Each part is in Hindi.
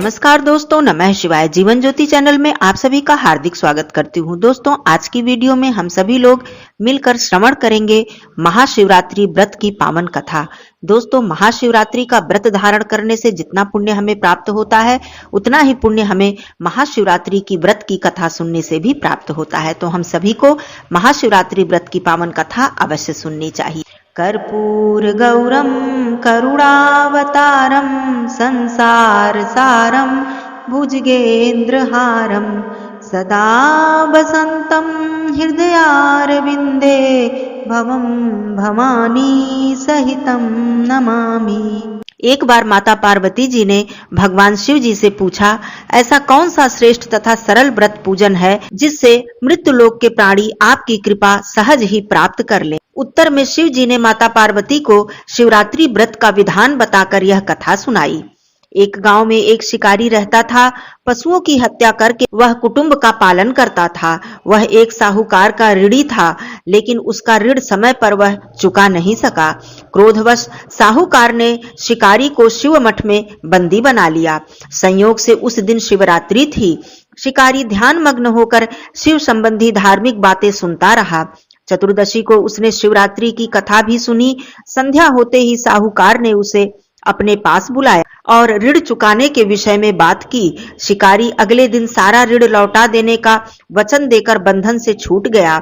नमस्कार दोस्तों, नमः शिवाय। जीवन ज्योति चैनल में आप सभी का हार्दिक स्वागत करती हूँ। दोस्तों, आज की वीडियो में हम सभी लोग मिलकर श्रवण करेंगे महाशिवरात्रि व्रत की पावन कथा। दोस्तों, महाशिवरात्रि का व्रत धारण करने से जितना पुण्य हमें प्राप्त होता है, उतना ही पुण्य हमें महाशिवरात्रि की व्रत की कथा सुनने से भी प्राप्त होता है। तो हम सभी को महाशिवरात्रि व्रत की पावन कथा अवश्य सुननी चाहिए। कर्पूर गौरम करुणावतारम संसार सारम भुजगेन्द्रहारम सदा वसंतम हृदयारविंदे भवम भवानी सहितम नमामि। एक बार माता पार्वती जी ने भगवान शिव जी से पूछा, ऐसा कौन सा श्रेष्ठ तथा सरल व्रत पूजन है जिससे मृत्यु लोक के प्राणी आपकी कृपा सहज ही प्राप्त कर ले। उत्तर में शिव जी ने माता पार्वती को शिवरात्रि व्रत का विधान बताकर यह कथा सुनाई। एक गांव में एक शिकारी रहता था। पशुओं की हत्या करके वह कुटुंब का पालन करता था। वह एक साहूकार का ऋणी था, लेकिन उसका ऋण समय पर वह चुका नहीं सका। क्रोधवश साहूकार ने शिकारी को शिव मठ में बंदी बना लिया। संयोग से उस दिन शिवरात्रि थी। शिकारी ध्यान मग्न होकर शिव संबंधी धार्मिक बातें सुनता रहा। चतुर्दशी को उसने शिवरात्रि की कथा भी सुनी। संध्या होते ही साहूकार ने उसे अपने पास बुलाया और ऋण चुकाने के विषय में बात की। शिकारी अगले दिन सारा ऋण लौटा देने का वचन देकर बंधन से छूट गया।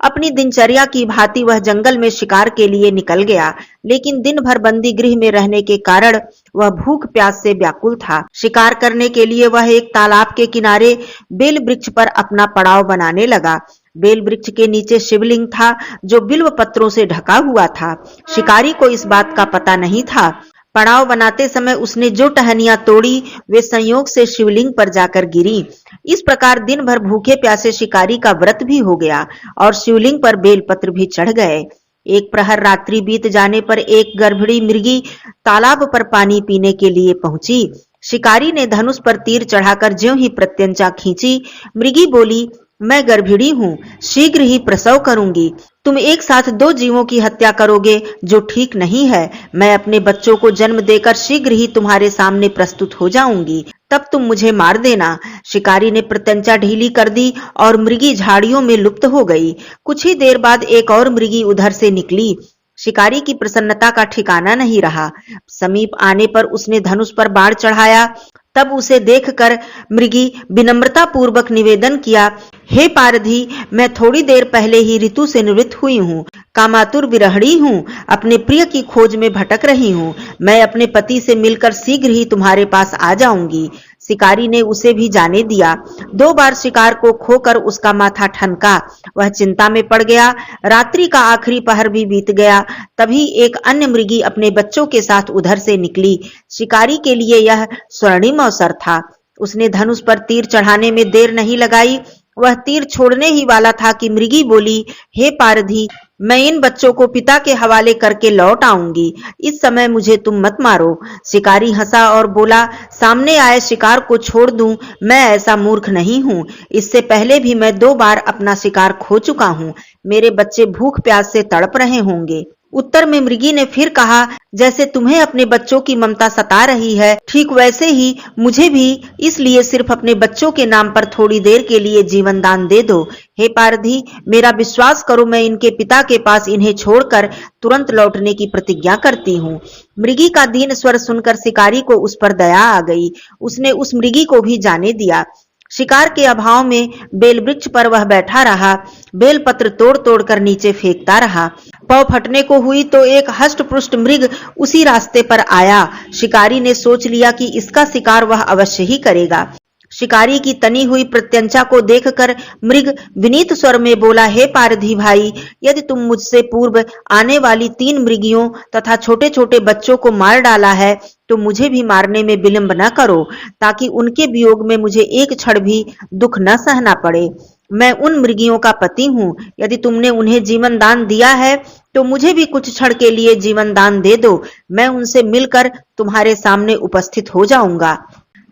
अपनी दिनचर्या की भांति वह जंगल में शिकार के लिए निकल गया, लेकिन दिन भर बंदी गृह में रहने के कारण वह भूख प्यास से व्याकुल था। शिकार करने के लिए वह एक तालाब के किनारे बेल वृक्ष पर अपना पड़ाव बनाने लगा। बेल वृक्ष के नीचे शिवलिंग था जो बिल्व पत्रों से ढका हुआ था। शिकारी को इस बात का पता नहीं था। पड़ाव बनाते समय उसने जो टहनियां तोड़ी वे संयोग से शिवलिंग पर जाकर गिरी। इस प्रकार दिन भर भूखे प्यासे शिकारी का व्रत भी हो गया और शिवलिंग पर बेलपत्र भी चढ़ गए। एक प्रहर रात्रि बीत जाने पर एक गर्भिणी मृगी तालाब पर पानी पीने के लिए पहुंची। शिकारी ने धनुष पर तीर चढ़ाकर ज्यों ही प्रत्यंचा खींची, मृगी बोली, मैं गर्भिणी हूँ, शीघ्र ही प्रसव करूंगी। तुम एक साथ दो जीवों की हत्या करोगे, जो ठीक नहीं है। मैं अपने बच्चों को जन्म देकर शीघ्र ही तुम्हारे सामने प्रस्तुत हो जाऊंगी, तब तुम मुझे मार देना। शिकारी ने प्रत्यंचा ढीली कर दी और मृगी झाड़ियों में लुप्त हो गई। कुछ ही देर बाद एक और मृगी उधर से निकली। शिकारी की प्रसन्नता का ठिकाना नहीं रहा। समीप आने पर उसने धनुष पर बाण चढ़ाया। तब उसे देखकर मृगी विनम्रता पूर्वक निवेदन किया, हे पारधी, मैं थोड़ी देर पहले ही ऋतु से निवृत्त हुई हूँ, कामातुर विरहणी हूँ, अपने प्रिय की खोज में भटक रही हूँ। मैं अपने पति से मिलकर शीघ्र ही तुम्हारे पास आ जाऊंगी। शिकारी ने उसे भी जाने दिया। 2 बार शिकार को खोकर उसका माथा ठनका। वह चिंता में पड़ गया। रात्रि का आखिरी पहर भी बीत गया। तभी एक अन्य मृगी अपने बच्चों के साथ उधर से निकली। शिकारी के लिए यह स्वर्णिम अवसर था। उसने धनुष पर तीर चढ़ाने में देर नहीं लगाई। वह तीर छोड़ने ही वाला था कि मृगी बोली, हे पारधी, मैं इन बच्चों को पिता के हवाले करके लौट आऊंगी। इस समय मुझे तुम मत मारो। शिकारी हंसा और बोला, सामने आए शिकार को छोड़ दूं, मैं ऐसा मूर्ख नहीं हूं। इससे पहले भी मैं 2 बार अपना शिकार खो चुका हूं। मेरे बच्चे भूख प्यास से तड़प रहे होंगे। उत्तर में मृगी ने फिर कहा, जैसे तुम्हें अपने बच्चों की ममता सता रही है, ठीक वैसे ही मुझे भी, इसलिए सिर्फ अपने बच्चों के नाम पर थोड़ी देर के लिए जीवन दान दे दो। हे पारधी, मेरा विश्वास करो, मैं इनके पिता के पास इन्हें छोड़कर तुरंत लौटने की प्रतिज्ञा करती हूँ। मृगी का दीन स्वर सुनकर शिकारी को उस पर दया आ गई। उसने उस मृगी को भी जाने दिया। शिकार के अभाव में बेल वृक्ष पर वह बैठा रहा। बेल पत्र तोड़ तोड़ कर नीचे फेंकता रहा। पौ फटने को हुई तो एक हष्ट पुष्ट मृग उसी रास्ते पर आया। शिकारी ने सोच लिया कि इसका शिकार वह अवश्य ही करेगा। शिकारी की तनी हुई प्रत्यंचा को देखकर मृग विनीत स्वर में बोला, हे पारधी भाई, यदि तुम मुझसे पूर्व आने वाली 3 मृगियों तथा छोटे छोटे बच्चों को मार डाला है, तो मुझे भी मारने में विलंब न करो, ताकि उनके वियोग में मुझे एक क्षण भी दुख न सहना पड़े। मैं उन मृगियों का पति हूँ। यदि तुमने उन्हें जीवन दान दिया है, तो मुझे भी कुछ क्षण के लिए जीवन दान दे दो। मैं उनसे मिलकर तुम्हारे सामने उपस्थित हो जाऊंगा।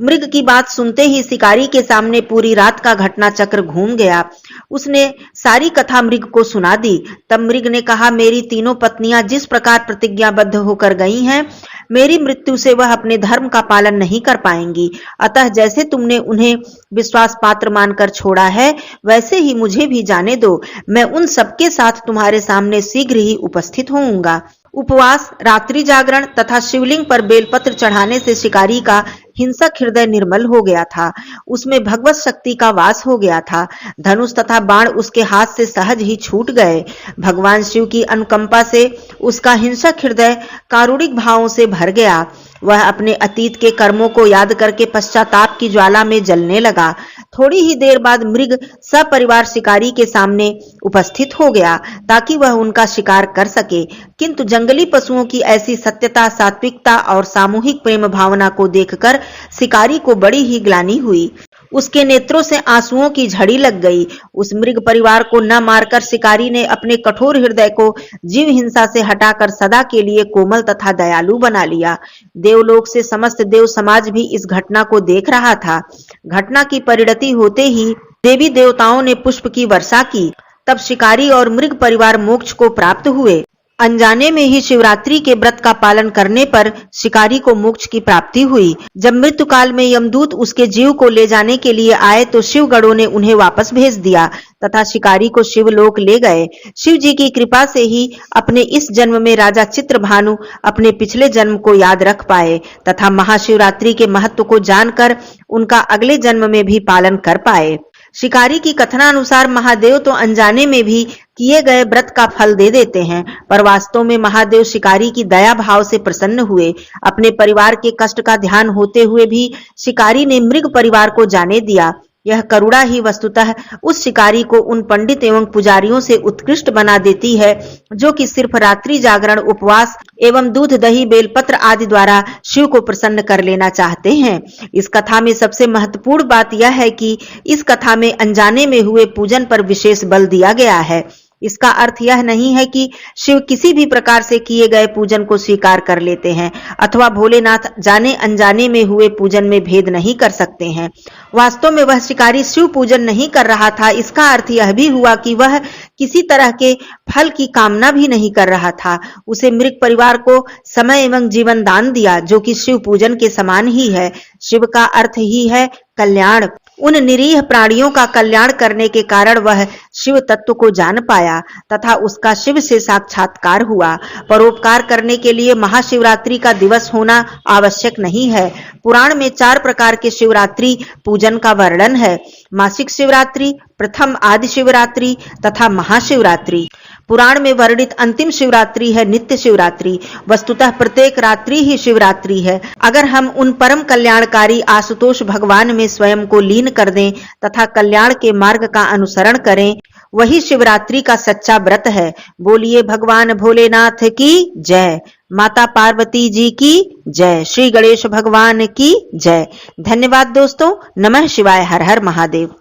मृग की बात सुनते ही शिकारी के सामने पूरी रात का घटना चक्र घूम गया। उसने सारी कथा मृग को सुना दी। तब मृग ने कहा, मेरी तीनों पत्नियां जिस प्रकार प्रतिज्ञाबद्ध होकर गई हैं, मेरी मृत्यु से वह अपने धर्म का पालन नहीं कर पाएंगी। अतः जैसे तुमने उन्हें विश्वास पात्र मानकर छोड़ा है, वैसे ही मुझे भी जाने दो। मैं उन सबके साथ तुम्हारे सामने शीघ्र ही उपस्थित होऊंगा। उपवास, रात्रि जागरण तथा शिवलिंग पर बेलपत्र चढ़ाने से शिकारी का हिंसक हृदय निर्मल हो गया था। उसमें भगवत शक्ति का वास हो गया था। धनुष तथा बाण उसके हाथ से सहज ही छूट गए। भगवान शिव की अनुकंपा से उसका हिंसक हृदय कारुणिक भावों से भर गया। वह अपने अतीत के कर्मों को याद करके पश्चाताप की ज्वाला में जलने लगा। थोड़ी ही देर बाद मृग सपरिवार शिकारी के सामने उपस्थित हो गया ताकि वह उनका शिकार कर सके, किंतु जंगली पशुओं की ऐसी सत्यता, सात्विकता और सामूहिक प्रेम भावना को देखकर शिकारी को बड़ी ही ग्लानि हुई। उसके नेत्रों से आंसुओं की झड़ी लग गई। उस मृग परिवार को न मारकर शिकारी ने अपने कठोर हृदय को जीव हिंसा से हटाकर सदा के लिए कोमल तथा दयालु बना लिया। देवलोक से समस्त देव समाज भी इस घटना को देख रहा था। घटना की परिणति होते ही देवी देवताओं ने पुष्प की वर्षा की। तब शिकारी और मृग परिवार मोक्ष को प्राप्त हुए। अनजाने में ही शिवरात्रि के व्रत का पालन करने पर शिकारी को मोक्ष की प्राप्ति हुई। जब मृत्यु काल में यमदूत उसके जीव को ले जाने के लिए आए तो शिवगणों ने उन्हें वापस भेज दिया तथा शिकारी को शिवलोक ले गए। शिव जी की कृपा से ही अपने इस जन्म में राजा चित्रभानु अपने पिछले जन्म को याद रख पाए तथा महाशिवरात्रि के महत्व को जानकर उनका अगले जन्म में भी पालन कर पाए। शिकारी की कथनानुसार महादेव तो अनजाने में भी किए गए व्रत का फल दे देते हैं, पर वास्तव में महादेव शिकारी की दया भाव से प्रसन्न हुए। अपने परिवार के कष्ट का ध्यान होते हुए भी शिकारी ने मृग परिवार को जाने दिया। यह करुणा ही वस्तुतः उस शिकारी को उन पंडित एवं पुजारियों से उत्कृष्ट बना देती है जो कि सिर्फ रात्रि जागरण, उपवास एवं दूध, दही, बेलपत्र आदि द्वारा शिव को प्रसन्न कर लेना चाहते हैं। इस कथा में सबसे महत्वपूर्ण बात यह है कि इस कथा में अनजाने में हुए पूजन पर विशेष बल दिया गया है। इसका अर्थ यह नहीं है कि शिव किसी भी प्रकार से किए गए पूजन को स्वीकार कर लेते हैं अथवा भोलेनाथ जाने अनजाने में हुए पूजन में भेद नहीं कर सकते हैं। वास्तव में वह शिकारी शिव पूजन नहीं कर रहा था। इसका अर्थ यह भी हुआ कि वह किसी तरह के फल की कामना भी नहीं कर रहा था। उसे मृग परिवार को समय एवं जीवन दान दिया, जो कि शिव पूजन के समान ही है। शिव का अर्थ ही है कल्याण। उन निरीह प्राणियों का कल्याण करने के कारण वह शिव तत्व को जान पाया तथा उसका शिव से साक्षात्कार हुआ। परोपकार करने के लिए महाशिवरात्रि का दिवस होना आवश्यक नहीं है। पुराण में 4 प्रकार के शिवरात्रि पूजन का वर्णन है। मासिक शिवरात्रि, प्रथम आदि शिवरात्रि तथा महाशिवरात्रि। पुराण में वर्णित अंतिम शिवरात्रि है नित्य शिवरात्रि। वस्तुतः प्रत्येक रात्रि ही शिवरात्रि है। अगर हम उन परम कल्याणकारी आशुतोष भगवान में स्वयं को लीन कर दें तथा कल्याण के मार्ग का अनुसरण करें, वही शिवरात्रि का सच्चा व्रत है। बोलिए भगवान भोलेनाथ की जय, माता पार्वती जी की जय, श्री गणेश भगवान की जय। धन्यवाद दोस्तों। नमः शिवाय। हर हर महादेव।